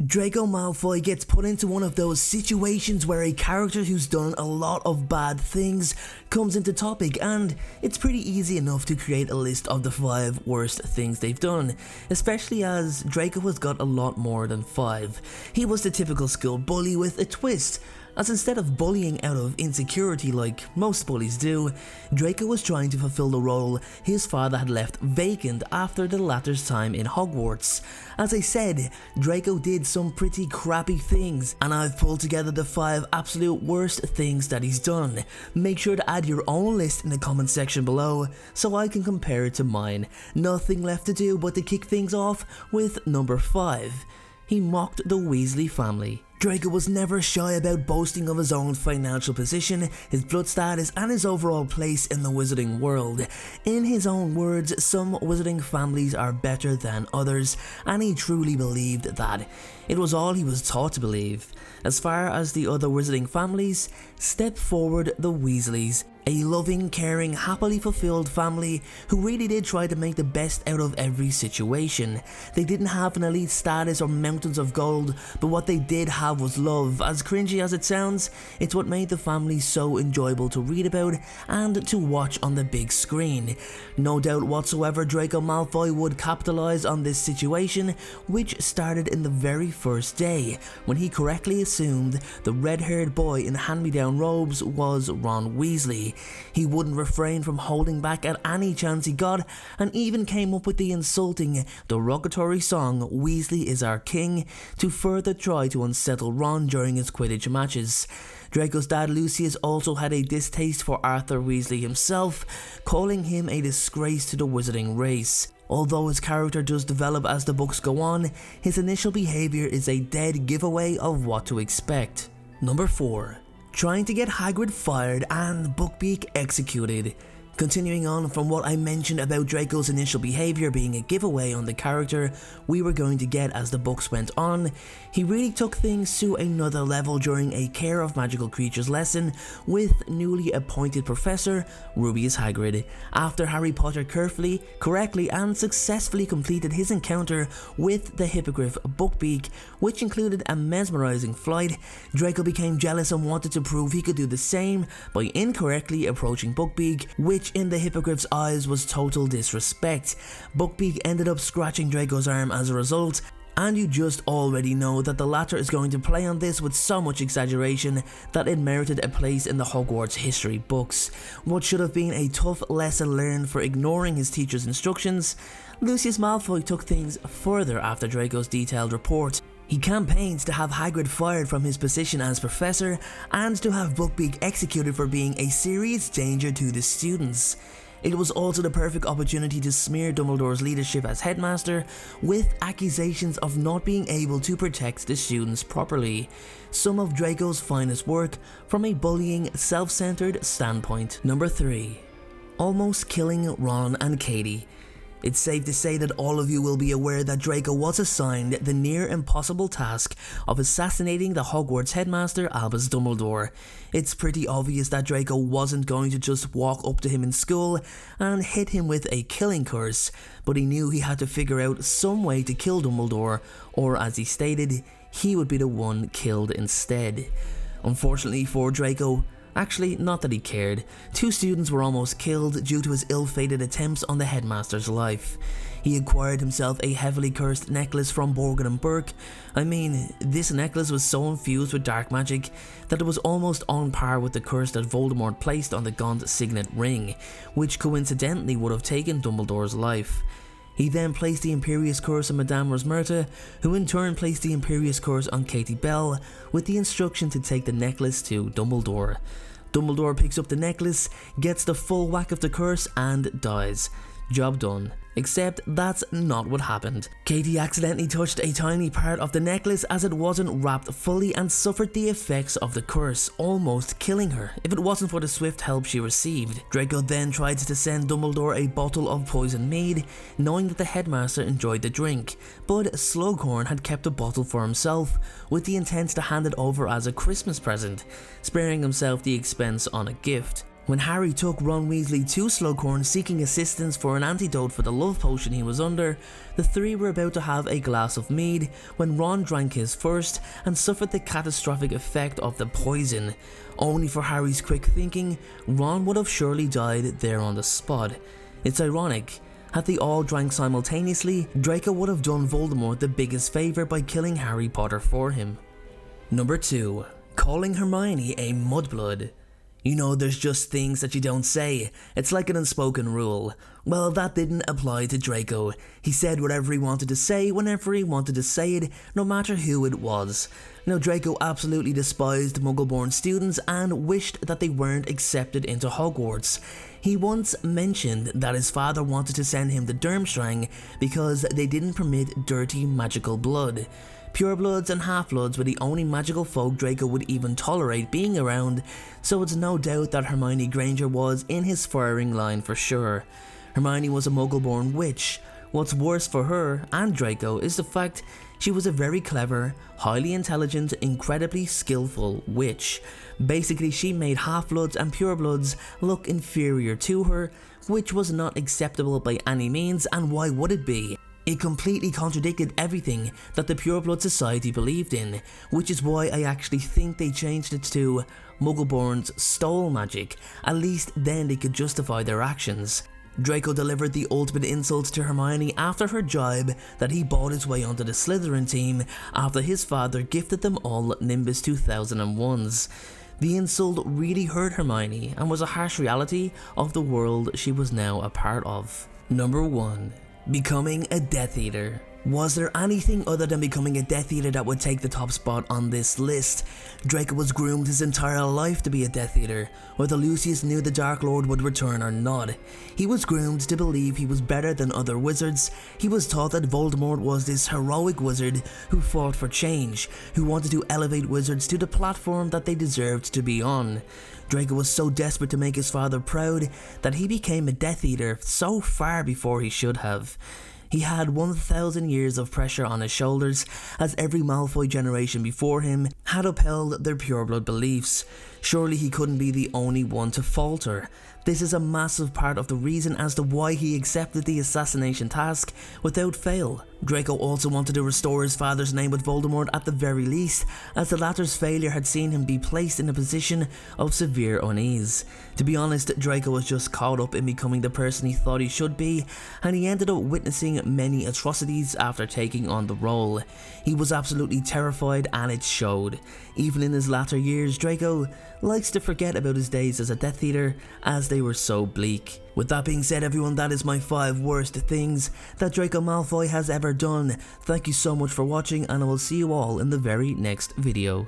Draco Malfoy gets put into one of those situations where a character who's done a lot of bad things comes into topic, and it's pretty easy enough to create a list of the 5 worst things they've done, especially as Draco has got a lot more than 5. He was the typical school bully with a twist, as instead of bullying out of insecurity like most bullies do, Draco was trying to fulfill the role his father had left vacant after the latter's time in Hogwarts. As I said, Draco did some pretty crappy things, and I've pulled together the 5 absolute worst things that he's done. Make sure to add your own list in the comment section below so I can compare it to mine. Nothing left to do but to kick things off with number 5. He mocked the Weasley family. Draco was never shy about boasting of his own financial position, his blood status, and his overall place in the wizarding world. In his own words, some wizarding families are better than others, and he truly believed that. It was all he was taught to believe. As far as the other wizarding families, step forward the Weasleys. A loving, caring, happily fulfilled family who really did try to make the best out of every situation. They didn't have an elite status or mountains of gold, but what they did have was love. As cringy as it sounds, it's what made the family so enjoyable to read about and to watch on the big screen. No doubt whatsoever Draco Malfoy would capitalise on this situation, which started in the very first day, when he correctly assumed the red-haired boy in hand-me-down robes was Ron Weasley. He wouldn't refrain from holding back at any chance he got, and even came up with the insulting, derogatory song "Weasley is Our King" to further try to unsettle Ron during his Quidditch matches. Draco's dad Lucius also had a distaste for Arthur Weasley himself, calling him a disgrace to the wizarding race. Although his character does develop as the books go on, his initial behaviour is a dead giveaway of what to expect. Number 4. Trying to get Hagrid fired and BUCKBEAK executed. Continuing on from what I mentioned about Draco's initial behaviour being a giveaway on the character we were going to get as the books went on, he really took things to another level during a Care of Magical Creatures lesson with newly appointed Professor Rubeus Hagrid. After Harry Potter carefully, correctly and successfully completed his encounter with the Hippogriff BUCKBEAK, which included a mesmerising flight, Draco became jealous and wanted to prove he could do the same by incorrectly approaching BUCKBEAK, which in the Hippogriff's eyes was total disrespect. BUCKBEAK ended up scratching Draco's arm as a result, and you just already know that the latter is going to play on this with so much exaggeration that it merited a place in the Hogwarts history books. What should have been a tough lesson learned for ignoring his teacher's instructions, Lucius Malfoy took things further after Draco's detailed report. He campaigned to have Hagrid fired from his position as professor and to have BUCKBEAK executed for being a serious danger to the students. It was also the perfect opportunity to smear Dumbledore's leadership as headmaster with accusations of not being able to protect the students properly. Some of Draco's finest work from a bullying, self-centered standpoint. Number 3. Almost killing Ron and Katie. It's safe to say that all of you will be aware that Draco was assigned the near impossible task of assassinating the Hogwarts headmaster Albus Dumbledore. It's pretty obvious that Draco wasn't going to just walk up to him in school and hit him with a killing curse, but he knew he had to figure out some way to kill Dumbledore, or as he stated, he would be the one killed instead. Unfortunately for Draco, actually, not that he cared. 2 students were almost killed due to his ill-fated attempts on the headmaster's life. He acquired himself a heavily cursed necklace from Borgin and Burke. I mean, this necklace was so infused with dark magic that it was almost on par with the curse that Voldemort placed on the Gaunt Signet ring, which coincidentally would have taken Dumbledore's life. He then placed the Imperious Curse on Madame Rosmerta, who in turn placed the Imperious Curse on Katie Bell, with the instruction to take the necklace to Dumbledore. Dumbledore picks up the necklace, gets the full whack of the curse, and dies. Job done. Except that's not what happened. Katie accidentally touched a tiny part of the necklace as it wasn't wrapped fully and suffered the effects of the curse, almost killing her, if it wasn't for the swift help she received. Draco then tried to send Dumbledore a bottle of poison mead, knowing that the headmaster enjoyed the drink, but Slughorn had kept the bottle for himself, with the intent to hand it over as a Christmas present, sparing himself the expense on a gift. When Harry took Ron Weasley to Slughorn seeking assistance for an antidote for the love potion he was under, the three were about to have a glass of mead when Ron drank his first and suffered the catastrophic effect of the poison. Only for Harry's quick thinking, Ron would have surely died there on the spot. It's ironic. Had they all drank simultaneously, Draco would have done Voldemort the biggest favour by killing Harry Potter for him. Number 2. Calling Hermione a mudblood. You know, there's just things that you don't say. It's like an unspoken rule. Well, that didn't apply to Draco. He said whatever he wanted to say whenever he wanted to say it, no matter who it was. Now, Draco absolutely despised Muggle-born students and wished that they weren't accepted into Hogwarts. He once mentioned that his father wanted to send him to Durmstrang because they didn't permit dirty magical blood. Purebloods and Half-Bloods were the only magical folk Draco would even tolerate being around, so it's no doubt that Hermione Granger was in his firing line for sure. Hermione was a Muggle-born witch. What's worse for her and Draco is the fact she was a very clever, highly intelligent, incredibly skillful witch. Basically, she made Half-Bloods and Purebloods look inferior to her, which was not acceptable by any means, and why would it be? It completely contradicted everything that the Pureblood Society believed in, which is why I actually think they changed it to Muggleborns stole magic. At least then they could justify their actions. Draco delivered the ultimate insult to Hermione after her jibe that he bought his way onto the Slytherin team after his father gifted them all Nimbus 2001s. The insult really hurt Hermione and was a harsh reality of the world she was now a part of. Number 1. Becoming a Death Eater. Was there anything other than becoming a Death Eater that would take the top spot on this list? Draco was groomed his entire life to be a Death Eater, whether Lucius knew the Dark Lord would return or not. He was groomed to believe he was better than other wizards. He was taught that Voldemort was this heroic wizard who fought for change, who wanted to elevate wizards to the platform that they deserved to be on. Draco was so desperate to make his father proud that he became a Death Eater so far before he should have. He had 1,000 years of pressure on his shoulders, as every Malfoy generation before him had upheld their pureblood beliefs. Surely he couldn't be the only one to falter. This is a massive part of the reason as to why he accepted the assassination task without fail. Draco also wanted to restore his father's name with Voldemort at the very least, as the latter's failure had seen him be placed in a position of severe unease. To be honest, Draco was just caught up in becoming the person he thought he should be, and he ended up witnessing many atrocities after taking on the role. He was absolutely terrified and it showed. Even in his latter years, Draco likes to forget about his days as a Death Eater, as they were so bleak. With that being said, everyone, that is my 5 worst things that Draco Malfoy has ever done. Thank you so much for watching, and I will see you all in the very next video.